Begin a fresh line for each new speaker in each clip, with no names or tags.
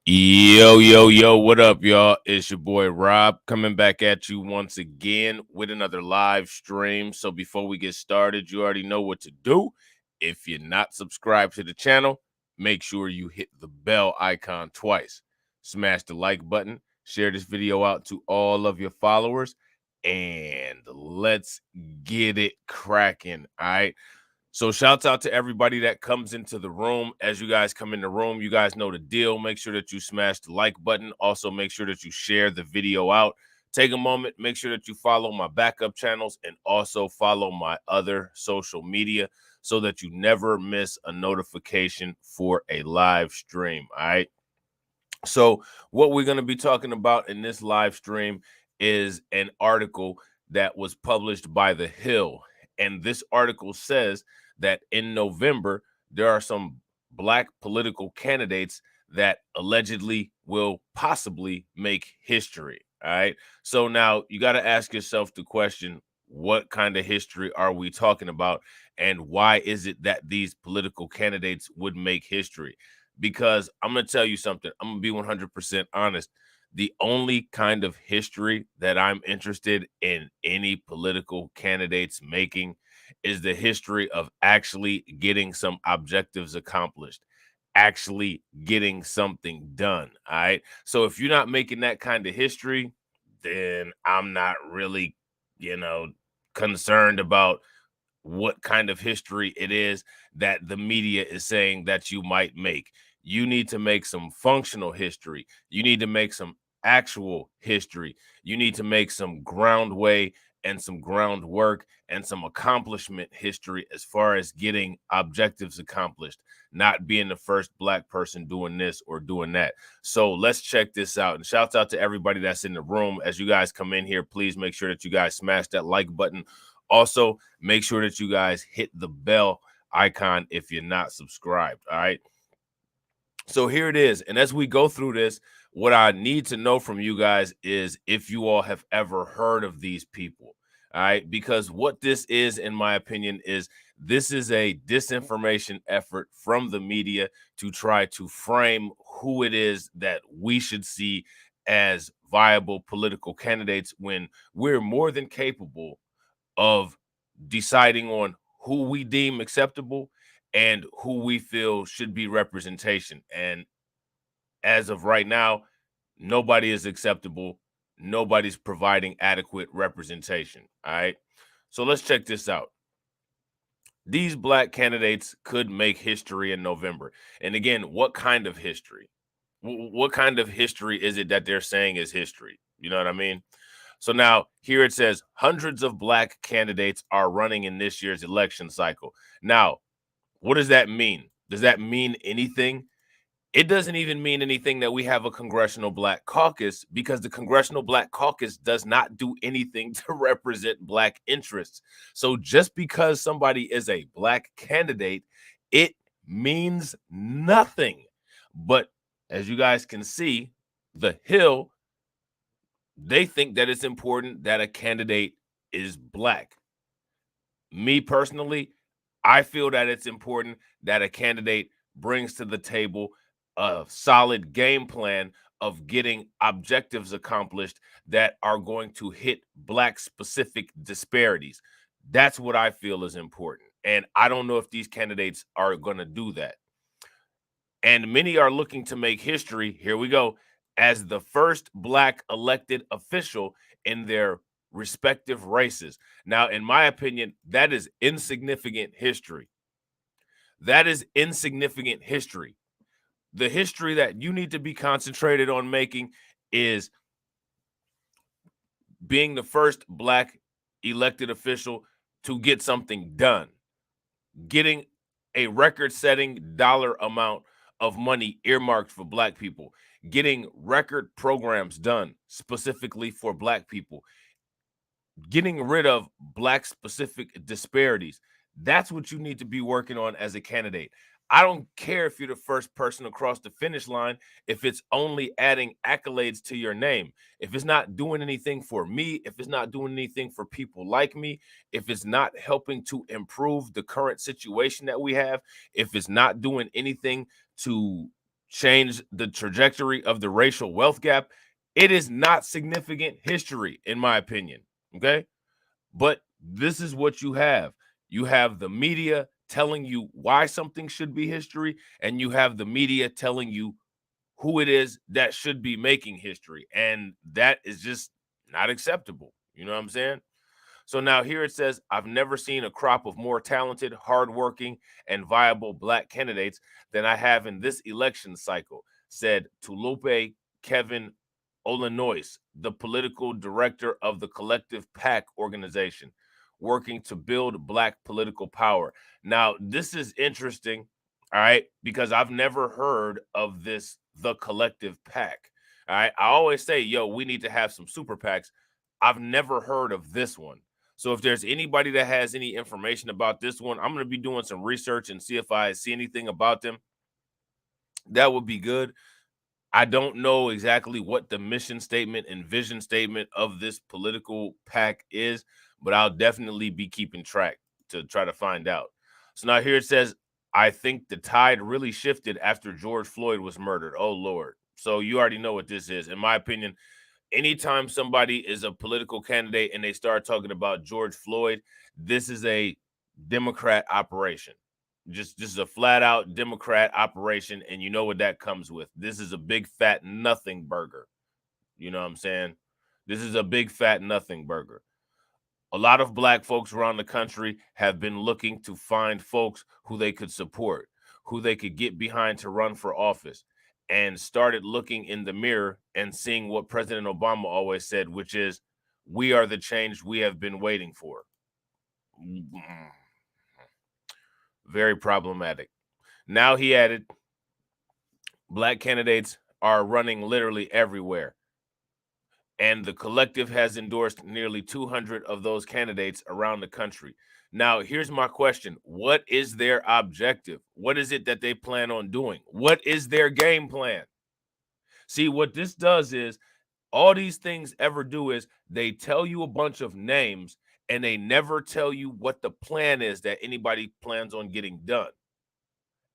Yo, what up, y'all? It's your boy Rob coming back at you once again with another live stream. So before we get started, you already know what to do. If you're not subscribed to the channel, make sure you hit the bell icon twice. Smash the like button, share this video out to all of your followers, and let's get it cracking. All right. So shouts out to everybody that comes into the room. As you guys come in the room, you guys know the deal. Make sure that you smash the like button. Also, make sure that you share the video out. Take a moment, make sure that you follow my backup channels and also follow my other social media so that you never miss a notification for a live stream. All right. So, what we're going to be talking about in this live stream is an article that was published by The Hill. And this article says that in November, there are some black political candidates that allegedly will possibly make history. All right. So now you got to ask yourself the question, what kind of history are we talking about? And why is it that these political candidates would make history? Because I'm going to tell you something. I'm going to be 100% honest. The only kind of history that I'm interested in any political candidates making is the history of actually getting some objectives accomplished, actually getting something done. All right. So if you're not making that kind of history, then I'm not really, you know, concerned about what kind of history it is that the media is saying that you might make. You need to make some functional history. You need to make some actual history. You need to make some groundway and some groundwork and some accomplishment history as far as getting objectives accomplished, not being the first black person doing this or doing that. So let's check this out. And shouts out to everybody that's in the room. As you guys come in here, please make sure that you guys smash that like button. Also, make sure that you guys hit the bell icon if you're not subscribed. All right. So here it is. And as we go through this, what I need to know from you guys is if you all have ever heard of these people. All right. Because what this is, in my opinion, is this is a disinformation effort from the media to try to frame who it is that we should see as viable political candidates when we're more than capable of deciding on who we deem acceptable and who we feel should be representation. And as of right now, nobody is acceptable. Nobody's providing adequate representation. All right. So let's check this out. These black candidates could make history in November. And again, what kind of history? What kind of history is it that they're saying is history? You know what I mean? So now here it says hundreds of black candidates are running in this year's election cycle. Now, what does that mean? Does that mean anything? It doesn't even mean anything that we have a congressional black caucus because the congressional black caucus does not do anything to represent black interests. So just because somebody is a black candidate, it means nothing. But as you guys can see, the Hill, they think that it's important that a candidate is black. Me personally, I feel that it's important that a candidate brings to the table a solid game plan of getting objectives accomplished that are going to hit black specific disparities. That's what I feel is important. And I don't know if these candidates are going to do that. And many are looking to make history. Here we go. As the first black elected official in their respective races. Now, in my opinion, that is insignificant history. That is insignificant history. The history that you need to be concentrated on making is being the first black elected official to get something done, getting a record setting dollar amount of money earmarked for black people, getting record programs done specifically for black people, getting rid of black specific disparities. That's what you need to be working on as a candidate. I don't care if you're the first person across the finish line, if it's only adding accolades to your name. If it's not doing anything for me, if it's not doing anything for people like me, if it's not helping to improve the current situation that we have, if it's not doing anything to change the trajectory of the racial wealth gap. It is not significant history, in my opinion. Okay. But this is what you have. You have the media telling you why something should be history, and you have the media telling you who it is that should be making history. And that is just not acceptable. You know what I'm saying? So now here it says, I've never seen a crop of more talented, hardworking, and viable Black candidates than I have in this election cycle, said Tulupe Kevin Olanois, the political director of the Collective PAC organization, working to build Black political power. Now, this is interesting, all right, because I've never heard of this, the Collective PAC. All right. I always say, yo, we need to have some super PACs. I've never heard of this one. So if there's anybody that has any information about this one, I'm going to be doing some research and see if I see anything about them. That would be good. I don't know exactly what the mission statement and vision statement of this political PAC is, but I'll definitely be keeping track to try to find out. So now here it says, I think the tide really shifted after George Floyd was murdered. Oh, Lord. So you already know what this is. In my opinion, anytime somebody is a political candidate and they start talking about George Floyd, this is a Democrat operation. Just a flat out Democrat operation, and you know what that comes with. This is a big fat nothing burger. You know what I'm saying? This is a big fat nothing burger. A lot of Black folks around the country have been looking to find folks who they could support, who they could get behind to run for office, and started looking in the mirror and seeing what President Obama always said, which is, we are the change we have been waiting for. Very problematic. Now he added, Black candidates are running literally everywhere, and the collective has endorsed nearly 200 of those candidates around the country. Now, here's my question. What is their objective? What is it that they plan on doing? What is their game plan? See, what this does is, all these things ever do is they tell you a bunch of names and they never tell you what the plan is that anybody plans on getting done.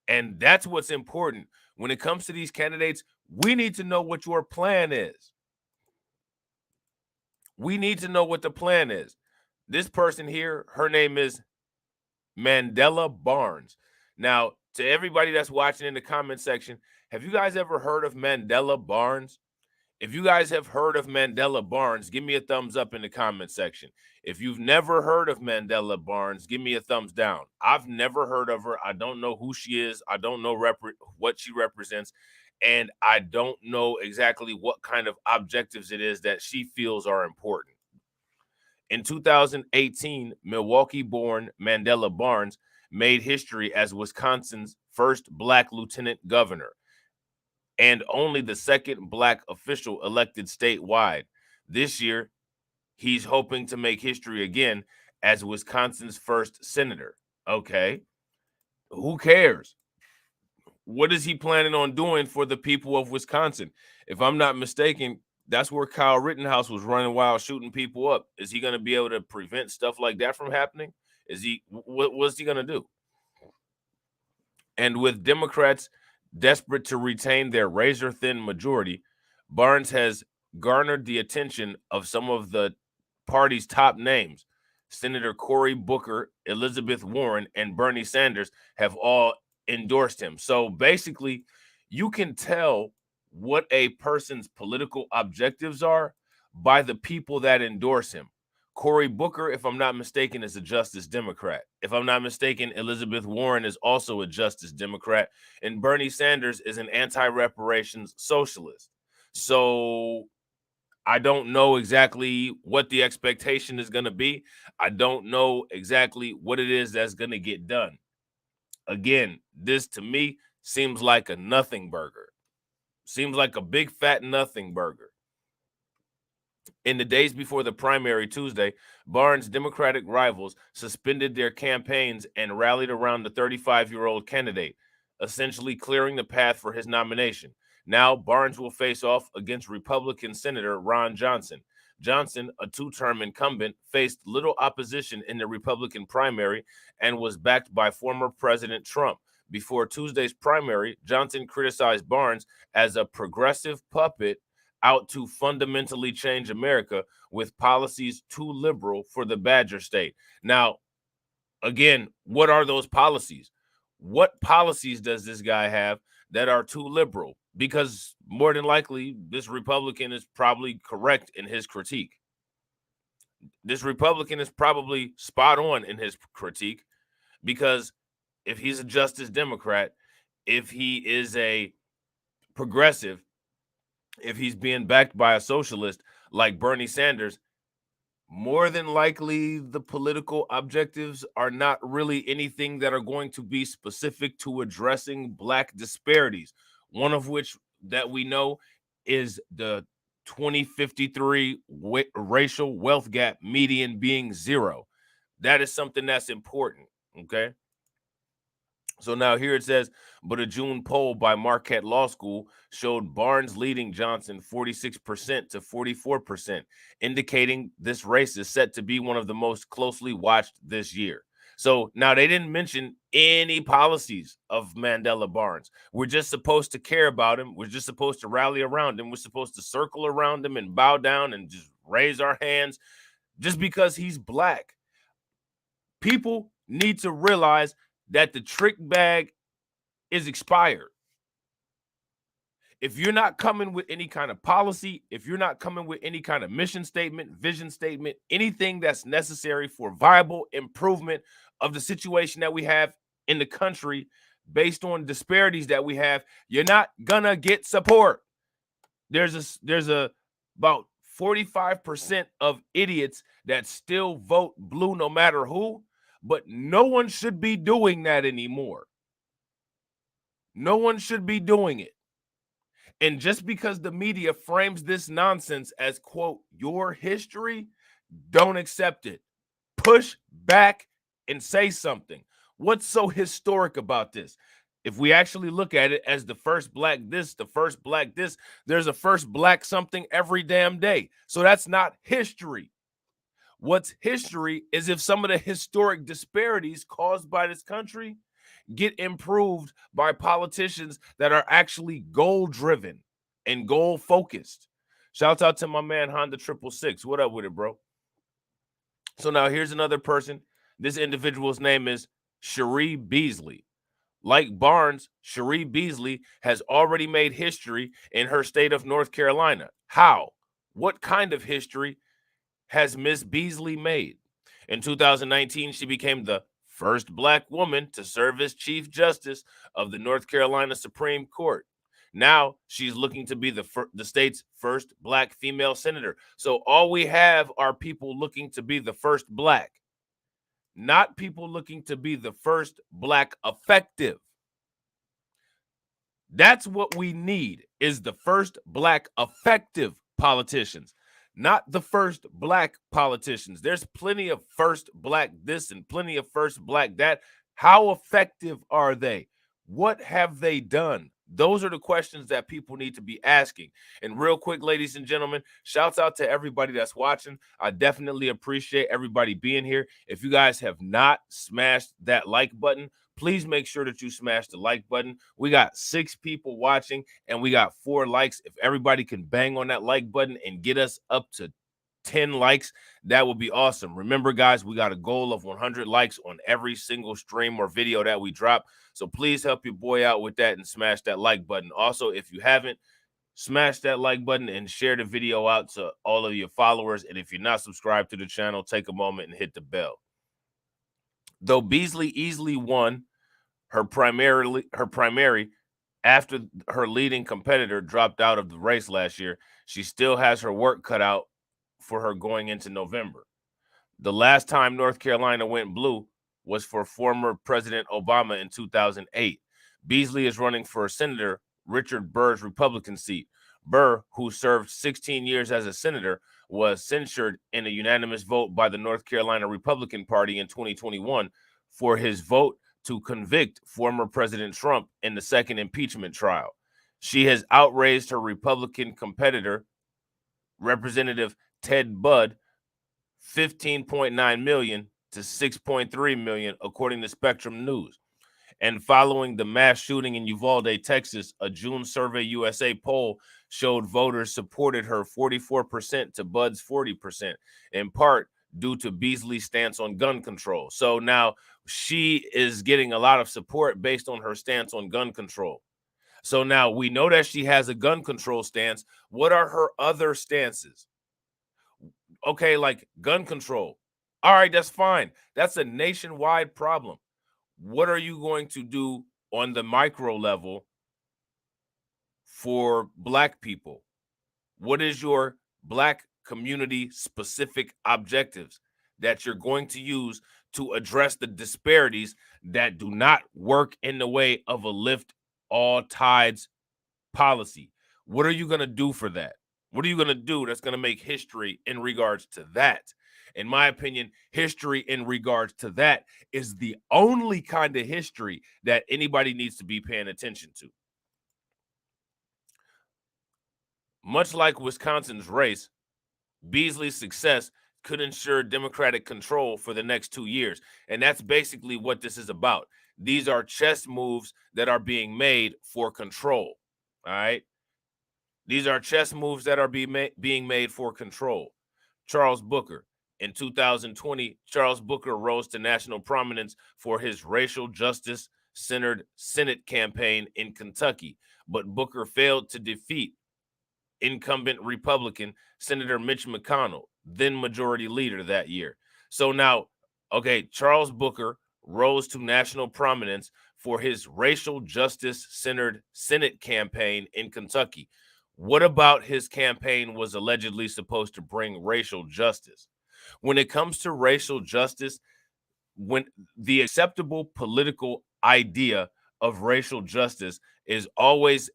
And that's what's important. When it comes to these candidates, we need to know what your plan is. We need to know what the plan is. This person here, her name is Mandela Barnes. Now, to everybody that's watching in the comment section, have you guys ever heard of Mandela Barnes? If you guys have heard of Mandela Barnes, give me a thumbs up in the comment section. If you've never heard of Mandela Barnes, give me a thumbs down. I've never heard of her. I don't know who she is. I don't know what she represents. And I don't know exactly what kind of objectives it is that she feels are important. In 2018, Milwaukee-born Mandela Barnes made history as Wisconsin's first Black lieutenant governor and only the second Black official elected statewide. This year, he's hoping to make history again as Wisconsin's first senator. Okay, who cares? What is he planning on doing for the people of Wisconsin? If I'm not mistaken, that's where Kyle Rittenhouse was running wild, shooting people up. Is he going to be able to prevent stuff like that from happening? What's he going to do? And with Democrats desperate to retain their razor-thin majority, Barnes has garnered the attention of some of the party's top names. Senator Cory Booker, Elizabeth Warren, and Bernie Sanders have all endorsed him. So basically, you can tell what a person's political objectives are by the people that endorse him. Cory Booker, if I'm not mistaken, is a Justice Democrat. If I'm not mistaken, Elizabeth Warren is also a Justice Democrat. And Bernie Sanders is an anti-reparations socialist. So I don't know exactly what the expectation is going to be. I don't know exactly what it is that's going to get done. Again, this to me seems like a nothing burger. Seems like a big fat nothing burger. In the days before the primary Tuesday, Barnes' Democratic rivals suspended their campaigns and rallied around the 35-year-old candidate, essentially clearing the path for his nomination. Now, Barnes will face off against Republican Senator Ron Johnson. Johnson, a two-term incumbent, faced little opposition in the Republican primary and was backed by former President Trump, Before Tuesday's primary, Johnson criticized Barnes as a progressive puppet out to fundamentally change America with policies too liberal for the Badger State. Now, again, what are those policies? What policies does this guy have that are too liberal? Because more than likely, this Republican is probably correct in his critique. This Republican is probably spot on in his critique, because if he's a Justice Democrat, if he is a progressive, if he's being backed by a socialist like Bernie Sanders, more than likely the political objectives are not really anything that are going to be specific to addressing Black disparities. One of which that we know is the 2053 racial wealth gap median being 0. That is something that's important. Okay. So now here it says, but a June poll by Marquette Law School showed Barnes leading Johnson 46% to 44%, indicating this race is set to be one of the most closely watched this year. So now they didn't mention any policies of Mandela Barnes. We're just supposed to care about him. We're just supposed to rally around him. We're supposed to circle around him and bow down and just raise our hands just because he's Black. People need to realize that the trick bag is expired. If you're not coming with any kind of policy, if you're not coming with any kind of mission statement, vision statement, anything that's necessary for viable improvement of the situation that we have in the country based on disparities that we have, you're not gonna get support. There's about 45% of idiots that still vote blue no matter who, but no one should be doing that anymore. No one should be doing it. And just because the media frames this nonsense as, quote, your history, don't accept it. Push back and say something. What's so historic about this? If we actually look at it as the first Black this, the first Black this, there's a first Black something every damn day. So that's not history. What's history is if some of the historic disparities caused by this country get improved by politicians that are actually goal driven and goal focused. Shout out to my man Honda 666. What up with it, bro? So now here's another person. This individual's name is Cherie Beasley. Like Barnes, Cherie Beasley has already made history in her state of North Carolina. How? What kind of history has Miss Beasley made? In 2019, she became the first Black woman to serve as Chief Justice of the North Carolina Supreme Court. Now she's looking to be the state's first Black female senator. So all we have are people looking to be the first Black, not people looking to be the first Black effective. That's what we need, is the first Black effective politicians, not the first Black politicians. There's plenty of first Black this and plenty of first Black that. How effective are they? What have they done? Those are the questions that people need to be asking. And real quick, ladies and gentlemen, shouts out to everybody that's watching. I definitely appreciate everybody being here. If you guys have not smashed that like button, please make sure that you smash the like button. We got 6 people watching and we got 4 likes. If everybody can bang on that like button and get us up to 10 likes, that would be awesome. Remember, guys, we got a goal of 100 likes on every single stream or video that we drop. So please help your boy out with that and smash that like button. Also, if you haven't, smash that like button and share the video out to all of your followers. And if you're not subscribed to the channel, take a moment and hit the bell. Though Beasley easily won her primary after her leading competitor dropped out of the race last year, she still has her work cut out for her going into November. The last time North Carolina went blue was for former President Obama in 2008. Beasley is running for Senator Richard Burr's Republican seat. Burr, who served 16 years as a senator, was censured in a unanimous vote by the North Carolina Republican Party in 2021 for his vote to convict former President Trump in the second impeachment trial. She has outraised her Republican competitor, Representative Ted Budd, $15.9 million to $6.3 million, according to Spectrum News. And following the mass shooting in Uvalde, Texas, a June Survey USA poll showed voters supported her 44% to Bud's 40%, in part due to Beasley's stance on gun control. So now she is getting a lot of support based on her stance on gun control. So now we know that she has a gun control stance. What are her other stances? Okay, like gun control. All right, that's fine. That's a nationwide problem. What are you going to do on the micro level for Black people? What is your Black community specific objectives that you're going to use to address the disparities that do not work in the way of a lift all tides policy? What are you going to do for that? What are you going to do that's going to make history in regards to that? In my opinion, history in regards to that is the only kind of history that anybody needs to be paying attention to. Much like Wisconsin's race, Beasley's success could ensure Democratic control for the next 2 years. And that's basically what this is about. These are chess moves that are being made for control. All right. These are chess moves that are being made for control. Charles Booker. In 2020, Charles Booker rose to national prominence for his racial justice-centered Senate campaign in Kentucky, but Booker failed to defeat incumbent Republican Senator Mitch McConnell, then majority leader that year. So now, okay, Charles Booker rose to national prominence for his racial justice-centered Senate campaign in Kentucky. What about his campaign was allegedly supposed to bring racial justice? When it comes to racial justice, when the acceptable political idea of racial justice is always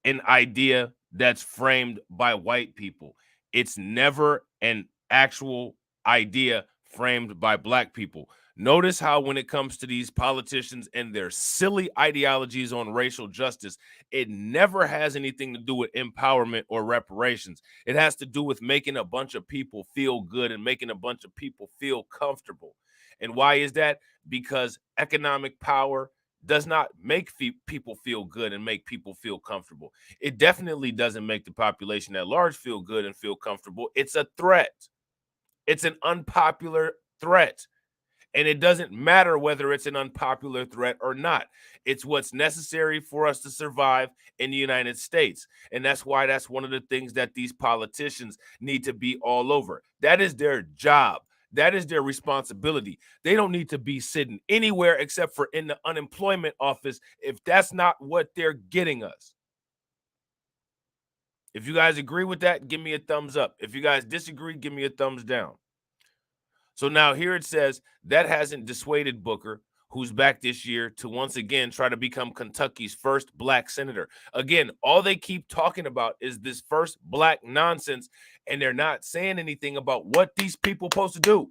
an idea that's framed by white people. It's never an actual idea framed by Black people. Notice how when it comes to these politicians and their silly ideologies on racial justice, it never has anything to do with empowerment or reparations. It has to do with making a bunch of people feel good and making a bunch of people feel comfortable. And why is that? Because economic power does not make people feel good and make people feel comfortable. It definitely doesn't make the population at large feel good and feel comfortable. It's a threat. It's an unpopular threat. And it doesn't matter whether it's an unpopular threat or not. It's what's necessary for us to survive in the United States. And that's why that's one of the things that these politicians need to be all over. That is their job. That is their responsibility. They don't need to be sitting anywhere except for in the unemployment office if that's not what they're getting us. If you guys agree with that, give me a thumbs up. If you guys disagree, give me a thumbs down. So now here it says that hasn't dissuaded Booker, who's back this year, to once again try to become Kentucky's first Black senator. Again, all they keep talking about is this first Black nonsense, and they're not saying anything about what these people are supposed to do.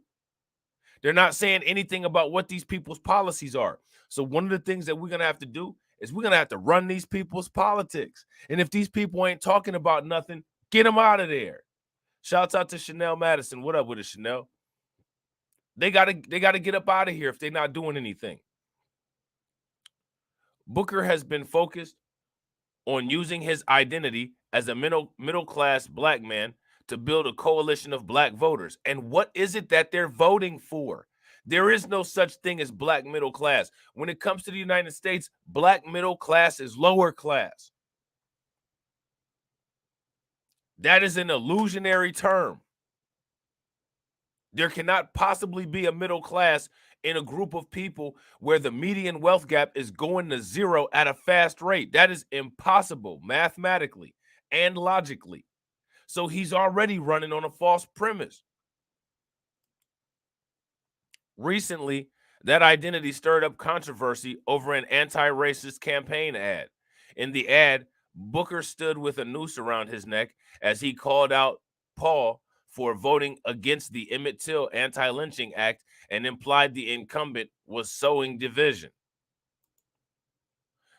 They're not saying anything about what these people's policies are. So one of the things that we're going to have to do is we're going to have to run these people's politics. And if these people ain't talking about nothing, get them out of there. Shouts out to Chanel Madison. What up with it, Chanel? They gotta get up out of here if they're not doing anything. Booker has been focused on using his identity as a middle class Black man to build a coalition of Black voters. And what is it that they're voting for? There is no such thing as Black middle class. When it comes to the United States, Black middle class is lower class. That is an illusionary term. There cannot possibly be a middle class in a group of people where the median wealth gap is going to zero at a fast rate. That is impossible mathematically and logically. So he's already running on a false premise. Recently, that identity stirred up controversy over an anti-racist campaign ad. In the ad, Booker stood with a noose around his neck as he called out Paul for voting against the Emmett Till Anti-Lynching Act and implied the incumbent was sowing division.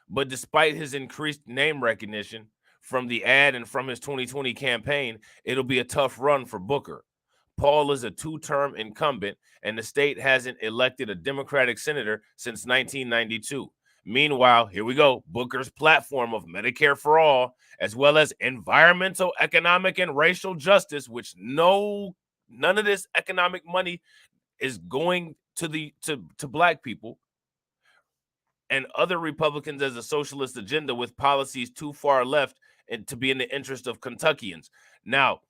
But despite his increased name recognition from the ad and from his 2020 campaign, it'll be a tough run for Booker. Paul is a two-term incumbent, and the state hasn't elected a Democratic senator since 1992. Meanwhile, here we go, Booker's platform of Medicare for all, as well as environmental, economic, and racial justice, which none of this economic money is going to black people, and other Republicans as a socialist agenda with policies too far left and to be in the interest of Kentuckians. Now,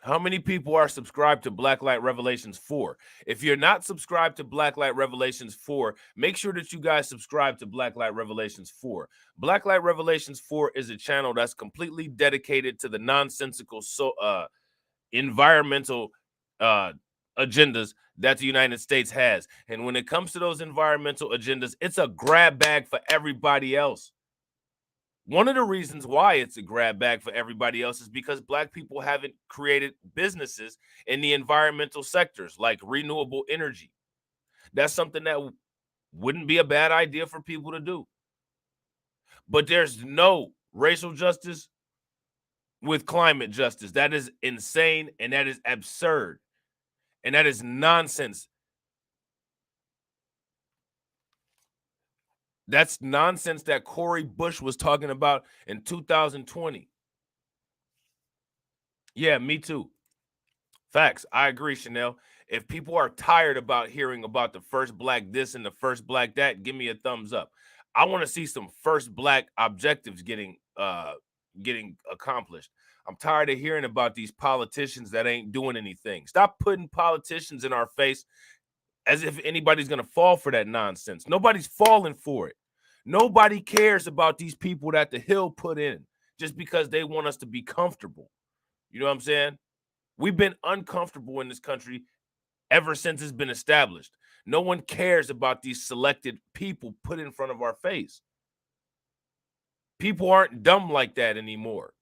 how many people are subscribed to Blacklight Revelations 4? If you're not subscribed to Blacklight Revelations 4, make sure that you guys subscribe to Blacklight Revelations 4. Blacklight Revelations 4 is a channel that's completely dedicated to the nonsensical environmental agendas that the United States has. And when it comes to those environmental agendas, it's a grab bag for everybody else. One of the reasons why it's a grab bag for everybody else is because black people haven't created businesses in the environmental sectors like renewable energy. That's something that wouldn't be a bad idea for people to do. But there's no racial justice with climate justice. That is insane, and that is absurd, and that is nonsense. That's nonsense that Cory Bush was talking about in 2020. Yeah, me too. Facts. I agree, Chanel. If people are tired about hearing about the first black this and the first black that, give me a thumbs up. I want to see some first black objectives getting accomplished. I'm tired of hearing about these politicians that ain't doing anything. Stop putting politicians in our face as if anybody's going to fall for that nonsense. Nobody's falling for it. Nobody cares about these people that the Hill put in just because they want us to be comfortable. You know what I'm saying? We've been uncomfortable in this country ever since it's been established. No one cares about these selected people put in front of our face. People aren't dumb like that anymore.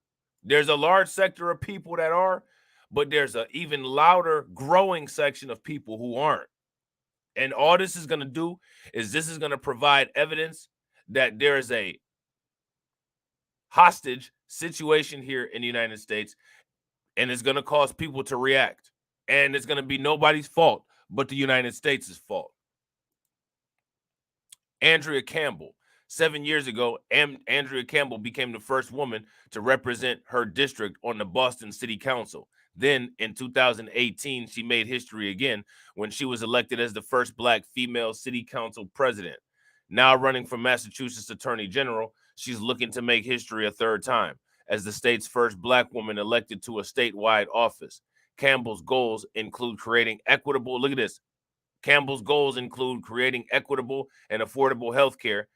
There's a large sector of people that are, but there's an even louder growing section of people who aren't. And all this is going to do is this is going to provide evidence that there is a hostage situation here in the United States, and it's going to cause people to react. And it's going to be nobody's fault but the United States' fault. Andrea Campbell. 7 years ago, Andrea Campbell became the first woman to represent her district on the Boston City Council. Then in 2018, she made history again when she was elected as the first black female city council president. Now running for Massachusetts Attorney General, she's looking to make history a third time as the state's first black woman elected to a statewide office. Campbell's goals include creating equitable, look at this. Campbell's goals include creating equitable and affordable health care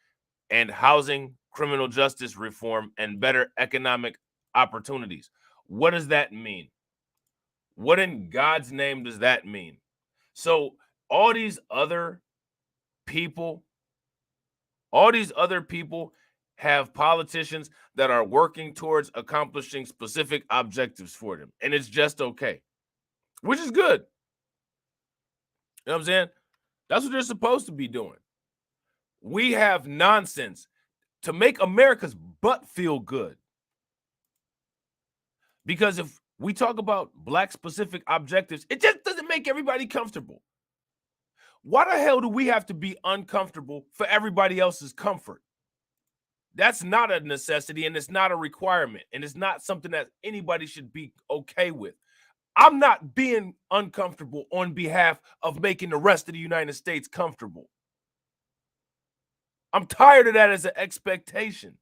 and housing, criminal justice reform, and better economic opportunities. What does that mean? What in God's name does that mean? So all these other people have politicians that are working towards accomplishing specific objectives for them. And it's just okay, which is good. You know what I'm saying? That's what they're supposed to be doing. We have nonsense to make America's butt feel good. Because if we talk about black specific objectives, it just doesn't make everybody comfortable. Why the hell do we have to be uncomfortable for everybody else's comfort? That's not a necessity, and it's not a requirement, and it's not something that anybody should be okay with. I'm not being uncomfortable on behalf of making the rest of the United States comfortable. I'm tired of that as an expectation.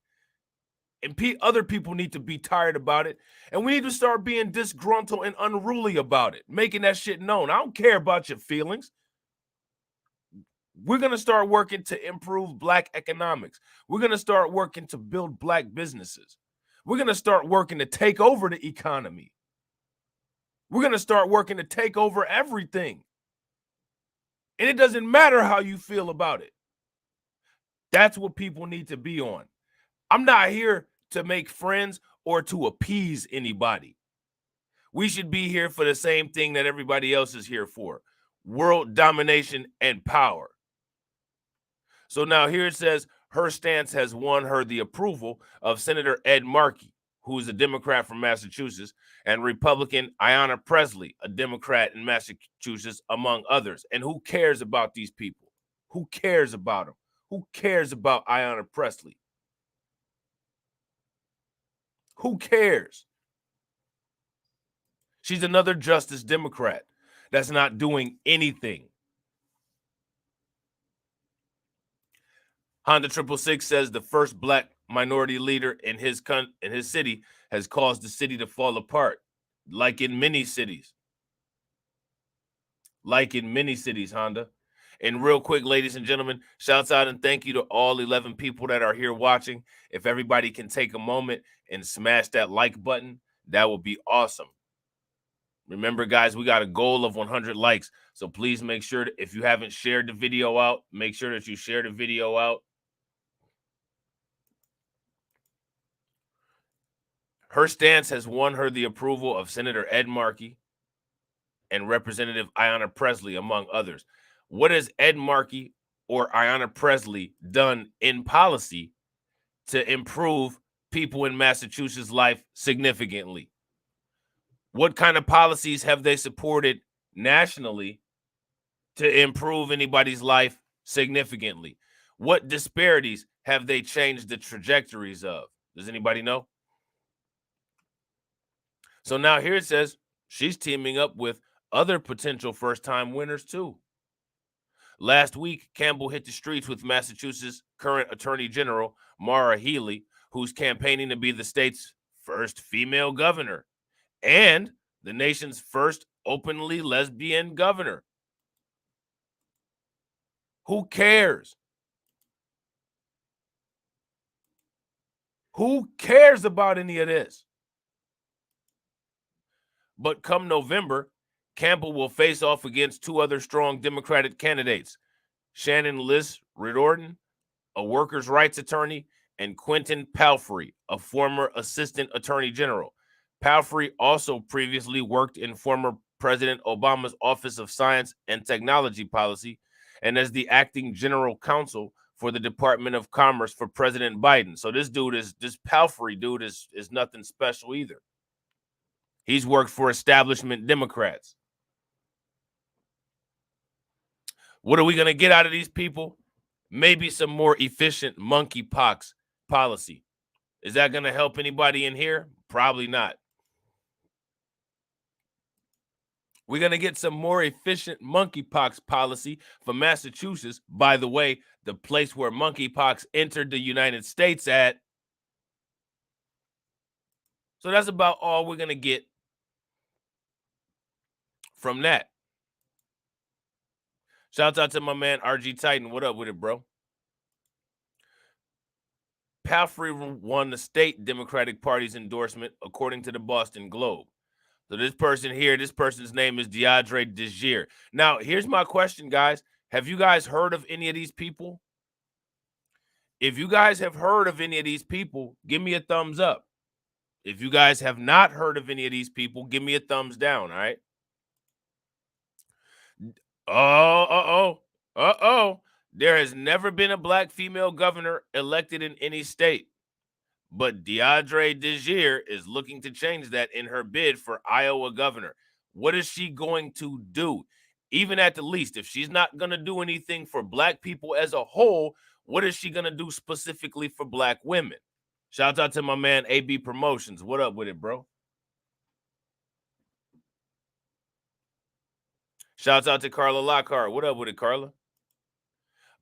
And other people need to be tired about it. And we need to start being disgruntled and unruly about it, making that shit known. I don't care about your feelings. We're going to start working to improve black economics. We're going to start working to build black businesses. We're going to start working to take over the economy. We're going to start working to take over everything. And it doesn't matter how you feel about it. That's what people need to be on. I'm not here to make friends or to appease anybody. We should be here for the same thing that everybody else is here for: world domination and power. So now here it says her stance has won her the approval of Senator Ed Markey, who's a Democrat from Massachusetts, and Republican Ayanna Pressley, a Democrat in Massachusetts, among others. And who cares about these people? Who cares about them? Who cares about Ayanna Pressley? Who cares? She's another Justice Democrat that's not doing anything. Honda 666 says the first black minority leader in his city has caused the city to fall apart, like in many cities. Honda. And real quick, ladies and gentlemen, shouts out and thank you to all 11 people that are here watching. If everybody can take a moment and smash that like button, that would be awesome. Remember, guys, we got a goal of 100 likes. So please make sure that if you haven't shared the video out, make sure that you share the video out. Her stance has won her the approval of Senator Ed Markey and Representative Ayanna Pressley, among others. What has Ed Markey or Ayanna Pressley done in policy to improve people in Massachusetts' life significantly? What kind of policies have they supported nationally to improve anybody's life significantly? What disparities have they changed the trajectories of? Does anybody know? So now here it says she's teaming up with other potential first-time winners too. Last week, Campbell hit the streets with Massachusetts current Attorney General Maura Healey, who's campaigning to be the state's first female governor and the nation's first openly lesbian governor. Who cares? Who cares about any of this? But come November, Campbell will face off against two other strong Democratic candidates, Shannon Liss Riordan, a workers' rights attorney, and Quentin Palfrey, a former assistant attorney general. Palfrey also previously worked in former President Obama's Office of Science and Technology Policy and as the acting general counsel for the Department of Commerce for President Biden. So this Palfrey dude is nothing special either. He's worked for establishment Democrats. What are we going to get out of these people? Maybe some more efficient monkeypox policy. Is that going to help anybody in here? Probably not. We're going to get some more efficient monkeypox policy for Massachusetts. By the way, the place where monkeypox entered the United States at. So that's about all we're going to get from that. Shout out to my man RG Titan. What up with it, bro? Palfrey won the state Democratic Party's endorsement, according to the Boston Globe. So this person here, this person's name is Deidre Desir. Now, here's my question, guys. Have you guys heard of any of these people? If you guys have heard of any of these people, give me a thumbs up. If you guys have not heard of any of these people, give me a thumbs down, all right? There has never been a black female governor elected in any state. But Deidre Desir is looking to change that in her bid for Iowa governor. What is she going to do? Even at the least, if she's not going to do anything for black people as a whole, what is she going to do specifically for black women? Shout out to my man AB Promotions. What up with it, bro? Shouts out to Carla Lockhart. What up with it, Carla?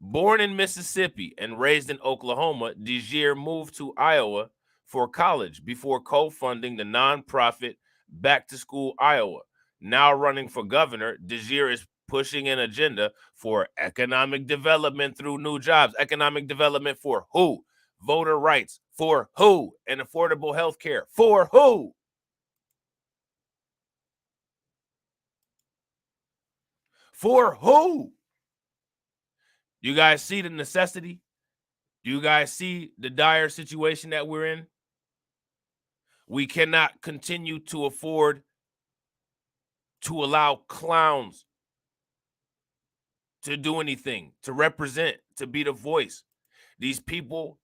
Born in Mississippi and raised in Oklahoma, Desir moved to Iowa for college before co-funding the nonprofit Back to School Iowa. Now running for governor, Desir is pushing an agenda for economic development through new jobs. Economic development for who? Voter rights for who? And affordable health care for who? For who? You guys see the necessity? Do you guys see the dire situation that we're in? We cannot continue to afford to allow clowns to do anything, to represent, to be the voice. These people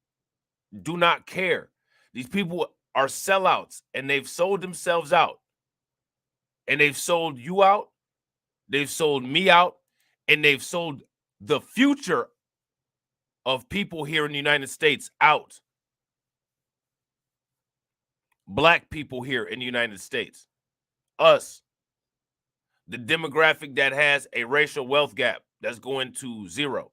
do not care. These people are sellouts, and they've sold themselves out. And they've sold you out, they've sold me out, and they've sold the future of people here in the United States out. Black people here in the United States. Us. The demographic that has a racial wealth gap that's going to zero.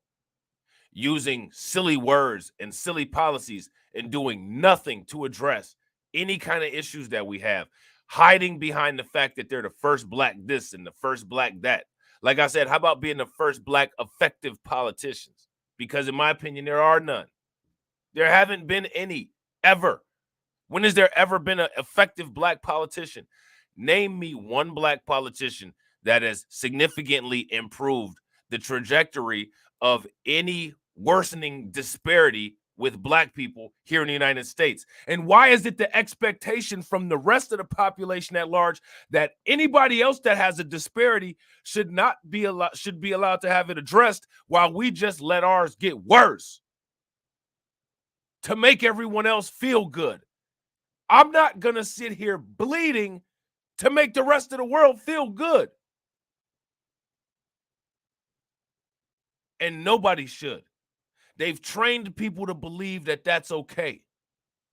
Using silly words and silly policies and doing nothing to address any kind of issues that we have, hiding behind the fact that they're the first black this and the first black that. Like I said, how about being the first black effective politicians? Because in my opinion, there are none. There haven't been any ever. When has there ever been an effective black politician? Name me one black politician that has significantly improved the trajectory of any worsening disparity with black people here in the United States. And why is it the expectation from the rest of the population at large that anybody else that has a disparity should be allowed to have it addressed, while we just let ours get worse to make everyone else feel good? I'm not going to sit here bleeding to make the rest of the world feel good. And nobody should. They've trained people to believe that that's okay.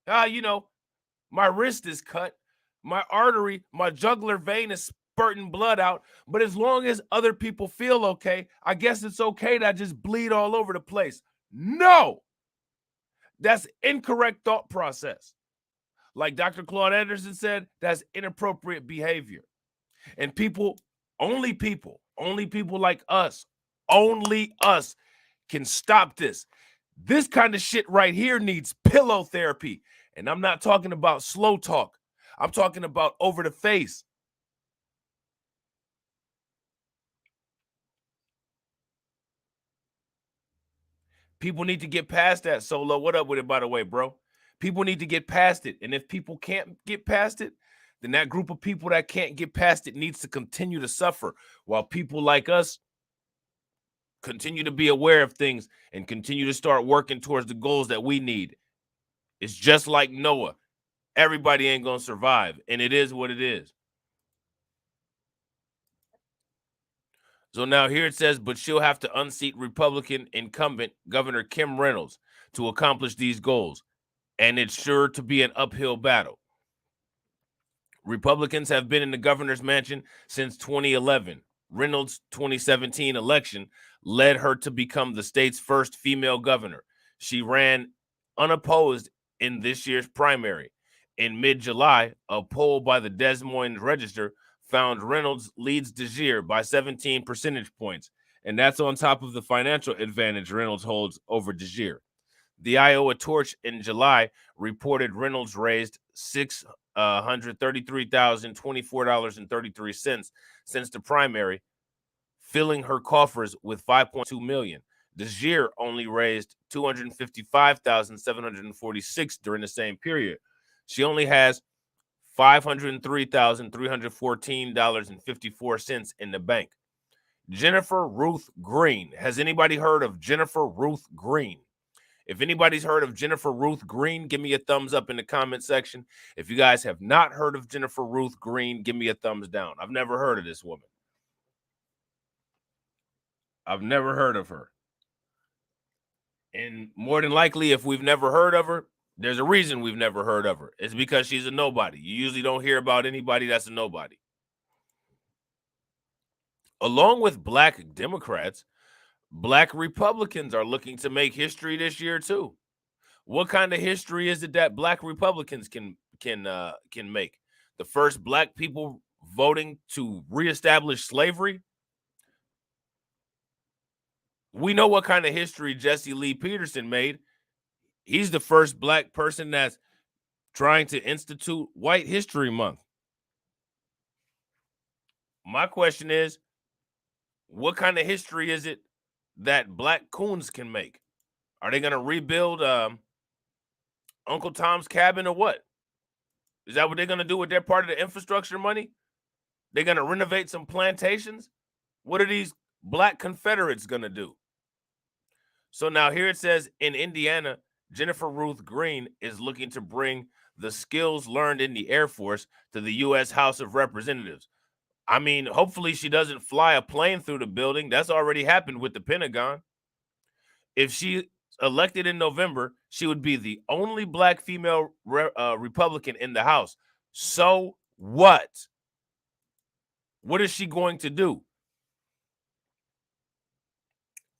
My wrist is cut, my artery, my jugular vein is spurting blood out, but as long as other people feel okay, I guess it's okay to just bleed all over the place. No! That's incorrect thought process. Like Dr. Claude Anderson said, that's inappropriate behavior. And only people like us, only us can stop this. This kind of shit right here needs pillow therapy. And I'm not talking about slow talk. I'm talking about over the face. People need to get past that. Solo, what up with it, by the way, bro? People need to get past it. And if people can't get past it, then that group of people that can't get past it needs to continue to suffer, while people like us continue to be aware of things and continue to start working towards the goals that we need. It's just like Noah. Everybody ain't going to survive, and it is what it is. So now here it says, but she'll have to unseat Republican incumbent Governor Kim Reynolds to accomplish these goals, and it's sure to be an uphill battle. Republicans have been in the governor's mansion since 2011. Reynolds' 2017 election led her to become the state's first female governor. She ran unopposed in this year's primary. In mid-July, a poll by the Des Moines Register found Reynolds leads DeGier by 17 percentage points, and that's on top of the financial advantage Reynolds holds over DeGier. The Iowa Torch in July reported Reynolds raised $633,024.33 since the primary, filling her coffers with $5.2 million. DeGier only raised $255,746 during the same period. She only has $503,314.54 in the bank. Jennifer Ruth Green. Has anybody heard of Jennifer Ruth Green? If anybody's heard of Jennifer Ruth Green, give me a thumbs up in the comment section. If you guys have not heard of Jennifer Ruth Green, give me a thumbs down. I've never heard of this woman. I've never heard of her. And more than likely, if we've never heard of her, there's a reason we've never heard of her. It's because she's a nobody. You usually don't hear about anybody that's a nobody. Along with black Democrats, black Republicans are looking to make history this year too. What kind of history is it that black Republicans can make? The first black people voting to reestablish slavery? We know what kind of history Jesse Lee Peterson made. He's the first black person that's trying to institute White History Month. My question is, what kind of history is it that black coons can make? Are they going to rebuild Uncle Tom's Cabin or what? Is that what they're going to do with their part of the infrastructure money? They're going to renovate some plantations? What are these black Confederates going to do? So now here it says in Indiana, Jennifer Ruth Green is looking to bring the skills learned in the Air Force to the U.S. House of Representatives. I mean, hopefully she doesn't fly a plane through the building. That's already happened with the Pentagon. If she elected in November, she would be the only black female Republican in the House. So what? What is she going to do?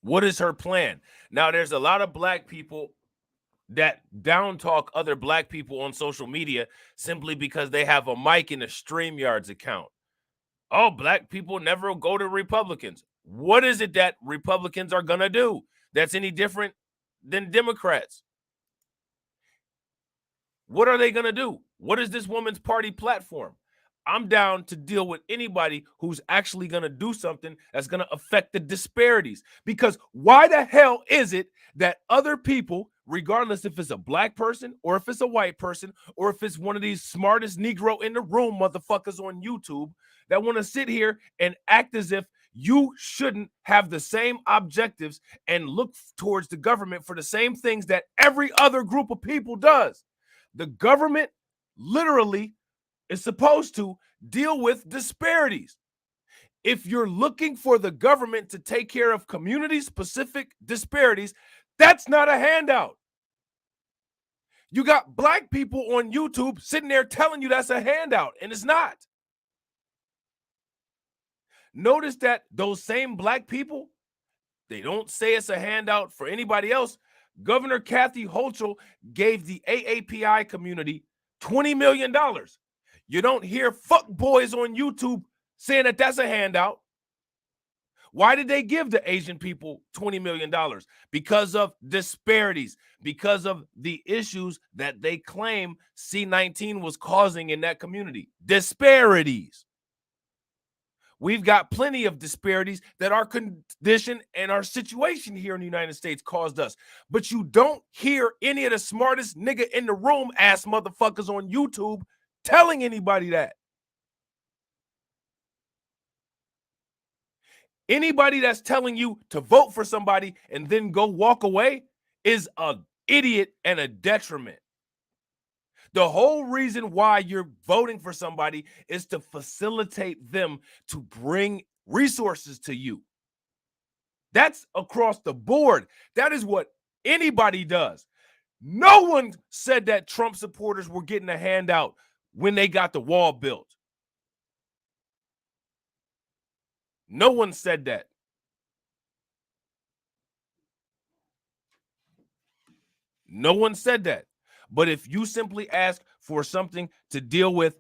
What is her plan? Now, there's a lot of black people that down talk other black people on social media simply because they have a mic in a StreamYards account. Oh, black people never go to Republicans. What is it that Republicans are going to do that's any different than Democrats? What are they going to do? What is this woman's party platform? I'm down to deal with anybody who's actually going to do something that's going to affect the disparities. Because why the hell is it that other people, regardless if it's a black person or if it's a white person or if it's one of these smartest Negro in the room motherfuckers on YouTube that want to sit here and act as if you shouldn't have the same objectives and look towards the government for the same things that every other group of people does? The government literally is supposed to deal with disparities. If you're looking for the government to take care of community-specific disparities, that's not a handout. You got black people on YouTube sitting there telling you that's a handout, and it's not. Notice that those same black people, they don't say it's a handout for anybody else. Governor Kathy Hochul gave the AAPI community $20 million. You don't hear fuck boys on YouTube saying that that's a handout. Why did they give the Asian people $20 million? Because of disparities, because of the issues that they claim C-19 was causing in that community. Disparities. We've got plenty of disparities that our condition and our situation here in the United States caused us. But you don't hear any of the smartest nigga in the room ass motherfuckers on YouTube telling anybody that. Anybody that's telling you to vote for somebody and then go walk away is an idiot and a detriment. The whole reason why you're voting for somebody is to facilitate them to bring resources to you. That's across the board. That is what anybody does. No one said that Trump supporters were getting a handout when they got the wall built. No one said that. No one said that. But if you simply ask for something to deal with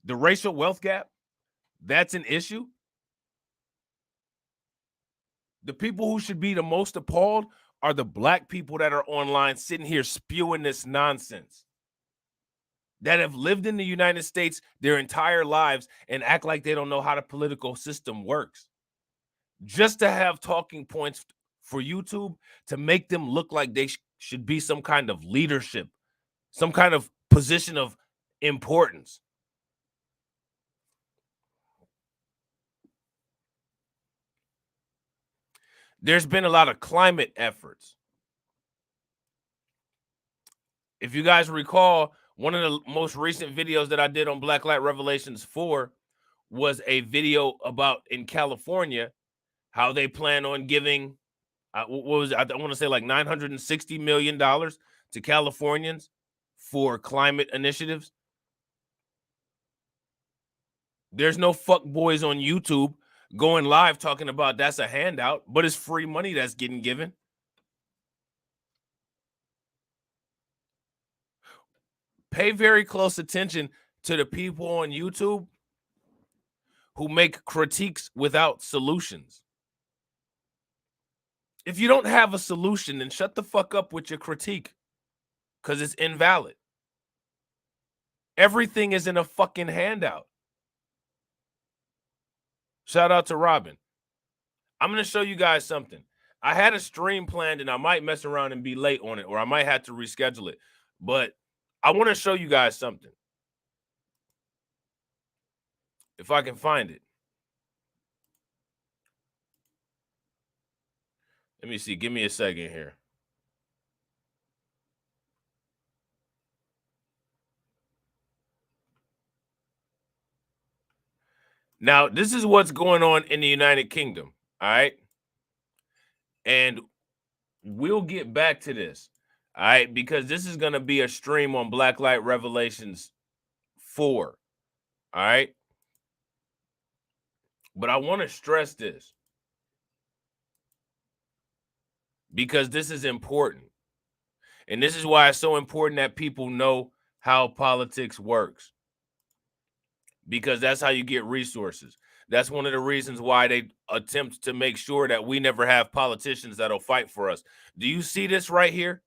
the racial wealth gap, that's an issue. The people who should be the most appalled are the black people that are online sitting here spewing this nonsense, that have lived in the United States their entire lives and act like they don't know how the political system works. Just to have talking points for YouTube to make them look like they should be some kind of leadership, some kind of position of importance. There's been a lot of climate efforts. If you guys recall, one of the most recent videos that I did on Blacklight Revelations 4 was a video about in California how they plan on giving what was it? I want to say like $960 million to Californians for climate initiatives. There's no fuck boys on YouTube going live talking about that's a handout, but it's free money that's getting given. Pay very close attention to the people on YouTube who make critiques without solutions. If you don't have a solution, then shut the fuck up with your critique because it's invalid. Everything is in a fucking handout. Shout out to Robin. I'm going to show you guys something. I had a stream planned and I might mess around and be late on it, or I might have to reschedule it. But I want to show you guys something. If I can find it. Let me see. Give me a second here. Now, this is what's going on in the United Kingdom. All right. And we'll get back to this. All right. Because this is going to be a stream on Blacklight Revelations 4. All right. But I want to stress this because this is important. And this is why it's so important that people know how politics works, because that's how you get resources. That's one of the reasons why they attempt to make sure that we never have politicians that'll fight for us. Do you see this right here?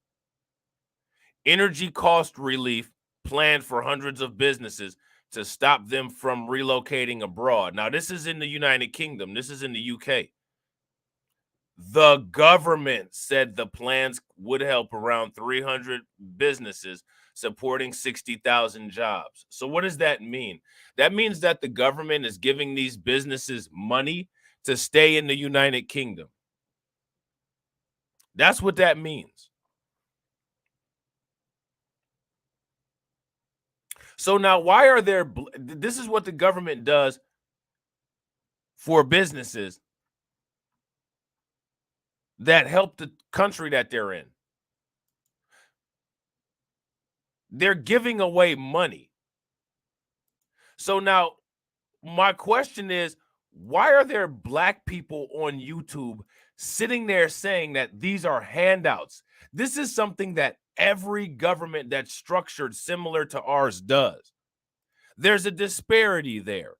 Energy cost relief planned for hundreds of businesses to stop them from relocating abroad. Now, this is in the United Kingdom. This is in the UK. The government said the plans would help around 300 businesses, supporting 60,000 jobs. So what does that mean? That means that the government is giving these businesses money to stay in the United Kingdom. That's what that means. So now, why are there, this is what the government does for businesses that help the country that they're in. They're giving away money. So now my question is, why are there black people on YouTube sitting there saying that these are handouts? This is something that every government that's structured similar to ours does. There's a disparity there.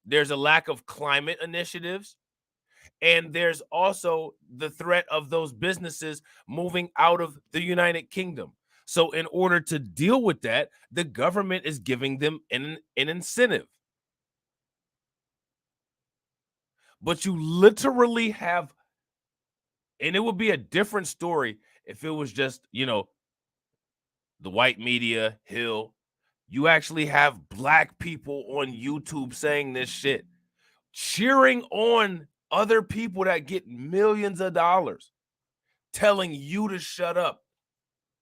There's a lack of climate initiatives. And there's also the threat of those businesses moving out of the United Kingdom. So in order to deal with that, the government is giving them an incentive. But you literally have, and it would be a different story if it was just, the white media, Hill. You actually have black people on YouTube saying this shit, cheering on other people that get millions of dollars, telling you to shut up.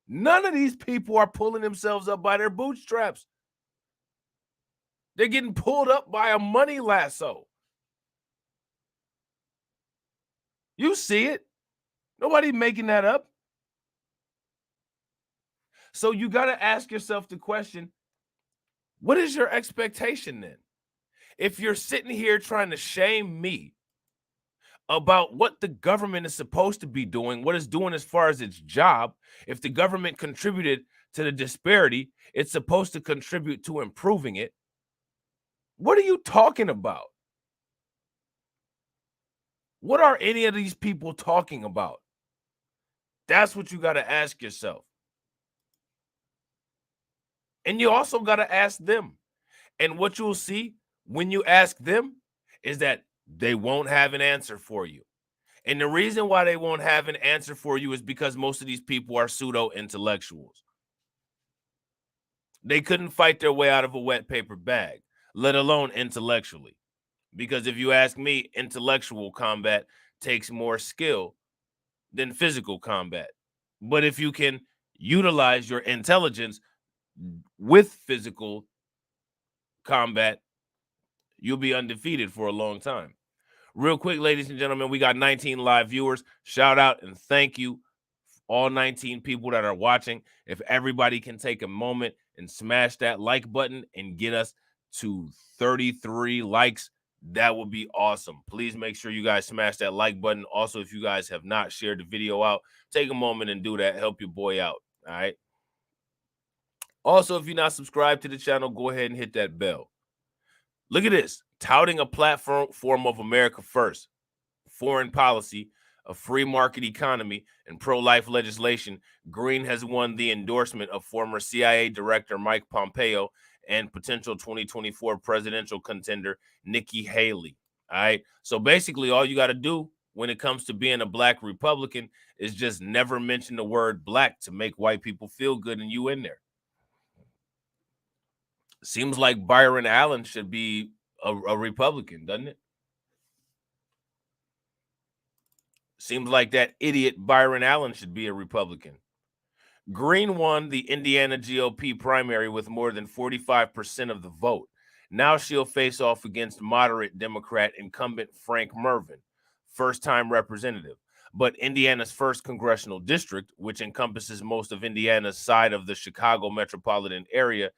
None of these people are pulling themselves up by their bootstraps. They're getting pulled up by a money lasso. You see it. Nobody making that up. So you got to ask yourself the question, what is your expectation then? If you're sitting here trying to shame me about what the government is supposed to be doing, what it's doing as far as its job, if the government contributed to the disparity, it's supposed to contribute to improving it. What are you talking about? What are any of these people talking about? That's what you got to ask yourself. And you also got to ask them. And what you'll see when you ask them is that they won't have an answer for you. And the reason why they won't have an answer for you is because most of these people are pseudo-intellectuals. They couldn't fight their way out of a wet paper bag, let alone intellectually. Because if you ask me, intellectual combat takes more skill than physical combat. But if you can utilize your intelligence with physical combat, you'll be undefeated for a long time. Real quick, ladies and gentlemen, we got 19 live viewers. Shout out and thank you, all 19 people that are watching. If everybody can take a moment and smash that like button and get us to 33 likes, that would be awesome. Please make sure you guys smash that like button. Also, if you guys have not shared the video out, take a moment and do that. Help your boy out. All right. Also, if you're not subscribed to the channel, go ahead and hit that bell. Look at this. Touting a platform of America first, foreign policy, a free market economy, and pro-life legislation, Green has won the endorsement of former CIA Director Mike Pompeo and potential 2024 presidential contender Nikki Haley. All right. So basically, all you got to do when it comes to being a black Republican is just never mention the word black to make white people feel good and you in there. Seems like Byron Allen should be a Republican, doesn't it? Seems like that idiot Byron Allen should be a Republican. Green won the Indiana GOP primary with more than 45% of the vote. Now she'll face off against moderate Democrat incumbent Frank Mervin, first-time representative. But Indiana's first congressional district, which encompasses most of Indiana's side of the Chicago metropolitan area,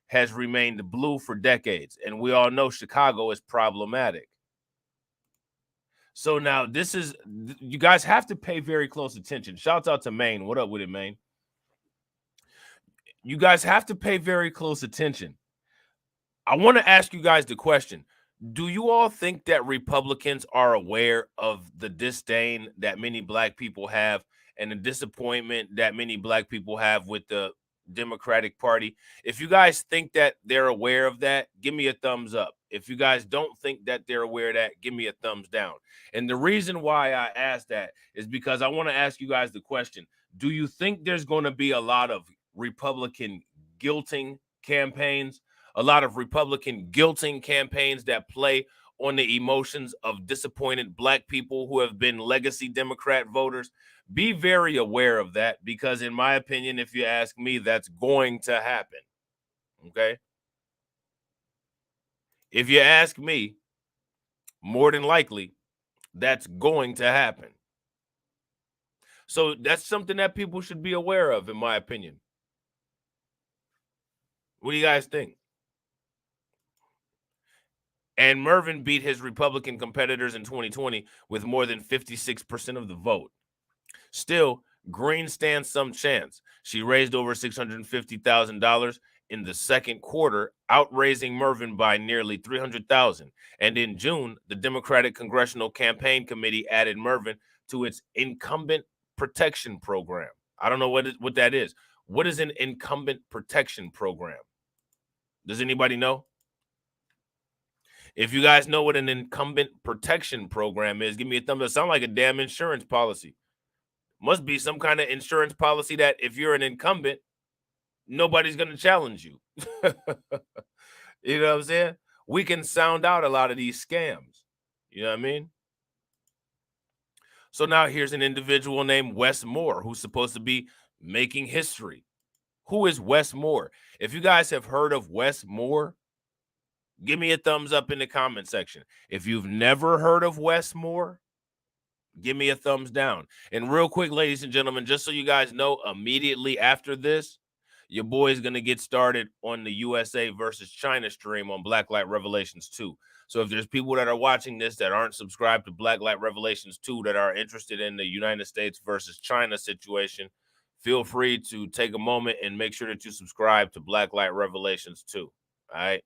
has remained blue for decades. And we all know Chicago is problematic. So now you guys have to pay very close attention. Shouts out to Maine. What up with it, Maine? You guys have to pay very close attention. I want to ask you guys the question. Do you all think that Republicans are aware of the disdain that many black people have and the disappointment that many black people have with the Democratic Party? If you guys think that they're aware of that, give me a thumbs up. If you guys don't think that they're aware of that, give me a thumbs down. And the reason why I asked that is because I want to ask you guys the question. Do you think there's going to be a lot of Republican guilting campaigns? A lot of Republican guilting campaigns that play on the emotions of disappointed black people who have been legacy Democrat voters? Be very aware of that, because in my opinion, if you ask me, that's going to happen. Okay? If you ask me, more than likely, that's going to happen. So that's something that people should be aware of, in my opinion. What do you guys think? And Mervin beat his Republican competitors in 2020 with more than 56% of the vote. Still, Green stands some chance. She raised over $650,000 in the second quarter, outraising Mervin by nearly $300,000. And in June, the Democratic Congressional Campaign Committee added Mervin to its incumbent protection program. I don't know what that is. What is an incumbent protection program? Does anybody know? If you guys know what an incumbent protection program is, give me a thumbs up. Sound like a damn insurance policy. Must be some kind of insurance policy that if you're an incumbent, nobody's going to challenge you. You know what I'm saying? We can sound out a lot of these scams. You know what I mean? So now here's an individual named Wes Moore who's supposed to be making history. Who is Wes Moore? If you guys have heard of Wes Moore, give me a thumbs up in the comment section. If you've never heard of Wes Moore, give me a thumbs down. And real quick, ladies and gentlemen, just so you guys know, immediately after this, your boy is going to get started on the USA versus China stream on Blacklight Revelations 2. So if there's people that are watching this that aren't subscribed to Blacklight Revelations 2 that are interested in the United States versus China situation, feel free to take a moment and make sure that you subscribe to Blacklight Revelations 2. All right.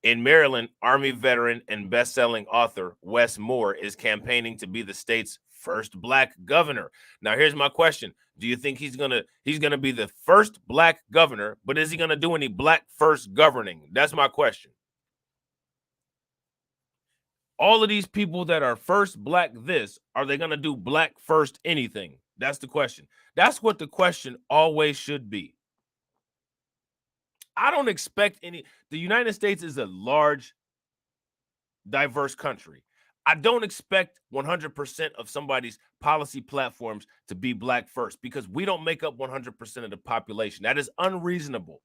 In Maryland, Army veteran and best-selling author Wes Moore is campaigning to be the state's first black governor. Now, here's my question. Do you think he's gonna be the first black governor, but is he gonna do any black first governing? That's my question. All of these people that are first black this, are they gonna do black first anything? That's the question. That's what the question always should be. I don't expect any. The United States is a large, diverse country. I don't expect 100% of somebody's policy platforms to be black first, because we don't make up 100% of the population. That is unreasonable.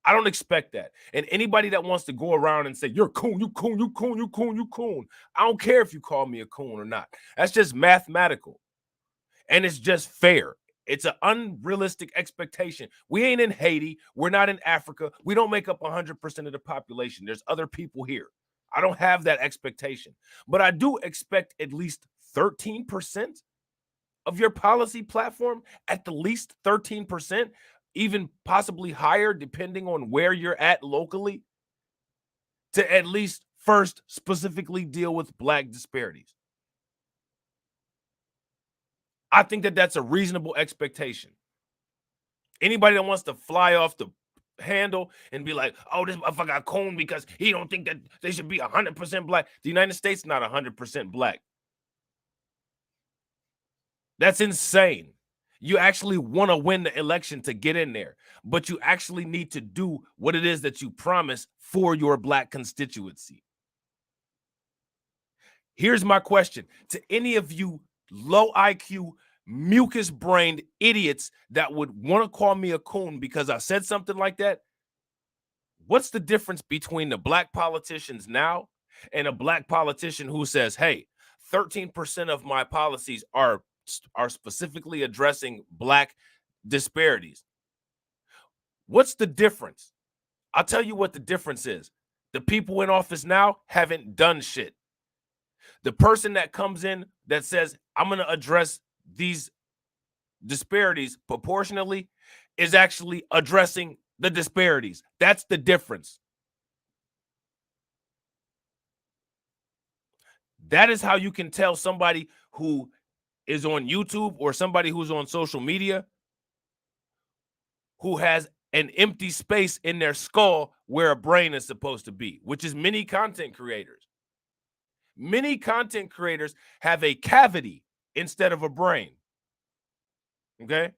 I don't expect that. And anybody that wants to go around and say, you're a coon, you coon, you coon, you coon, you coon. I don't care if you call me a coon or not. That's just mathematical. And it's just fair. It's an unrealistic expectation. We ain't in Haiti. We're not in Africa. We don't make up 100% of the population. There's other people here. I don't have that expectation. But I do expect at least 13% of your policy platform, at the least 13%, even possibly higher, depending on where you're at locally, to at least first specifically deal with black disparities. I think that that's a reasonable expectation. Anybody that wants to fly off the handle and be like, oh, this motherfucker got coon because he don't think that they should be 100% black. The United States is not 100% black. That's insane. You actually want to win the election to get in there, but you actually need to do what it is that you promise for your black constituency. Here's my question to any of you low IQ, mucus-brained idiots that would want to call me a coon because I said something like that. What's the difference between the black politicians now and a black politician who says, hey, 13% of my policies are specifically addressing black disparities? What's the difference? I'll tell you what the difference is. The people in office now haven't done shit. The person that comes in that says, I'm going to address these disparities proportionally is actually addressing the disparities. That's the difference. That is how you can tell somebody who is on YouTube or somebody who's on social media who has an empty space in their skull where a brain is supposed to be, which is many content creators. Many content creators have a cavity instead of a brain. Okay?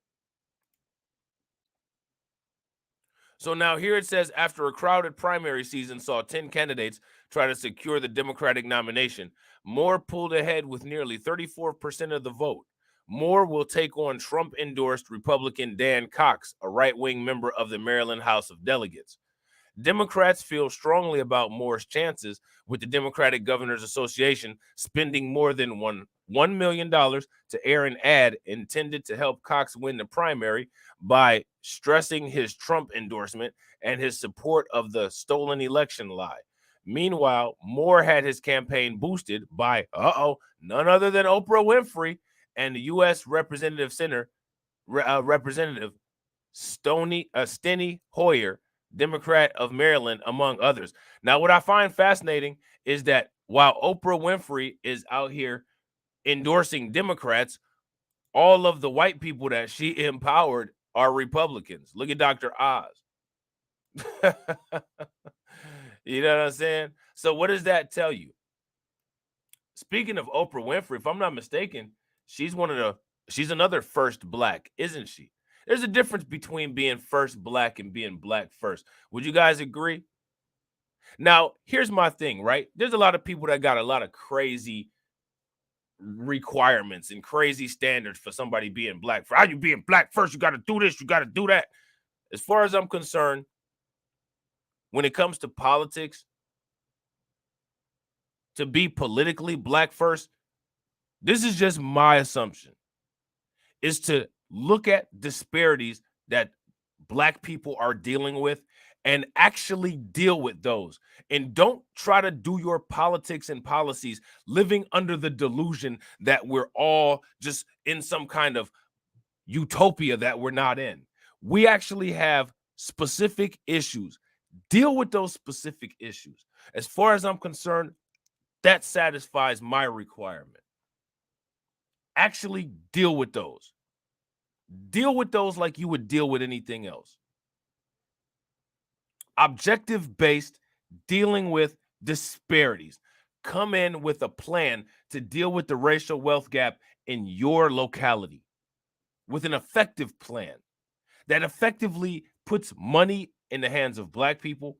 So now here it says, after a crowded primary season saw 10 candidates try to secure the Democratic nomination, Moore pulled ahead with nearly 34% of the vote. Moore will take on Trump-endorsed Republican Dan Cox, a right-wing member of the Maryland House of Delegates. Democrats feel strongly about Moore's chances, with the Democratic Governors Association spending more than $1 million to air an ad intended to help Cox win the primary by stressing his Trump endorsement and his support of the stolen election lie. Meanwhile, Moore had his campaign boosted by, none other than Oprah Winfrey and the U.S. Representative Representative Steny Hoyer, Democrat of Maryland, among others. Now, what I find fascinating is that while Oprah Winfrey is out here endorsing Democrats, all of the white people that she empowered are Republicans. Look at Dr. Oz. You know what I'm saying? So what does that tell you? Speaking of Oprah Winfrey, if I'm not mistaken, she's another first black, isn't she? There's a difference between being first black and being black first. Would you guys agree? Now, here's my thing, right? There's a lot of people that got a lot of crazy requirements and crazy standards for somebody being black. For how you being black first, you got to do this, you got to do that. As far as I'm concerned, when it comes to politics, to be politically black first, this is just my assumption, is to look at disparities that black people are dealing with and actually deal with those. And don't try to do your politics and policies living under the delusion that we're all just in some kind of utopia that we're not in. We actually have specific issues. Deal with those specific issues. As far as I'm concerned, that satisfies my requirement. Actually deal with those. Deal with those like you would deal with anything else. Objective-based, dealing with disparities. Come in with a plan to deal with the racial wealth gap in your locality with an effective plan that effectively puts money in the hands of black people,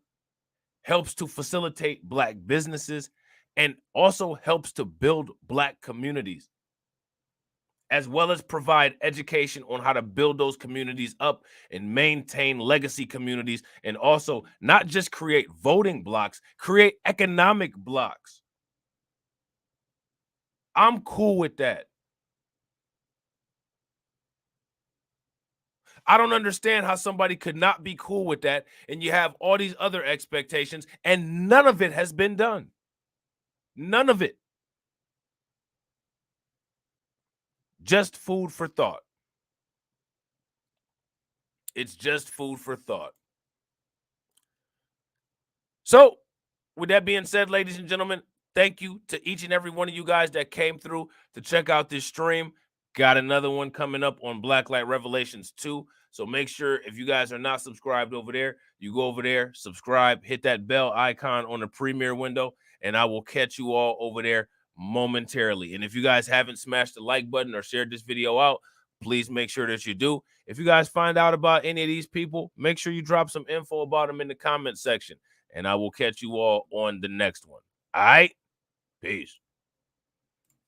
helps to facilitate black businesses, and also helps to build black communities, as well as provide education on how to build those communities up and maintain legacy communities, and also not just create voting blocks, create economic blocks. I'm cool with that. I don't understand how somebody could not be cool with that, and you have all these other expectations, and none of it has been done. None of it. Just food for thought. It's just food for thought. So, with that being said, ladies and gentlemen, thank you to each and every one of you guys that came through to check out this stream. Got another one coming up on Blacklight Revelations 2. So make sure, if you guys are not subscribed over there, you go over there, subscribe, hit that bell icon on the premiere window, and I will catch you all over there momentarily. And if you guys haven't smashed the like button or shared this video out, please make sure that you do. If you guys find out about any of these people, make sure you drop some info about them in the comment section, and I will catch you all on the next one. All right? Peace.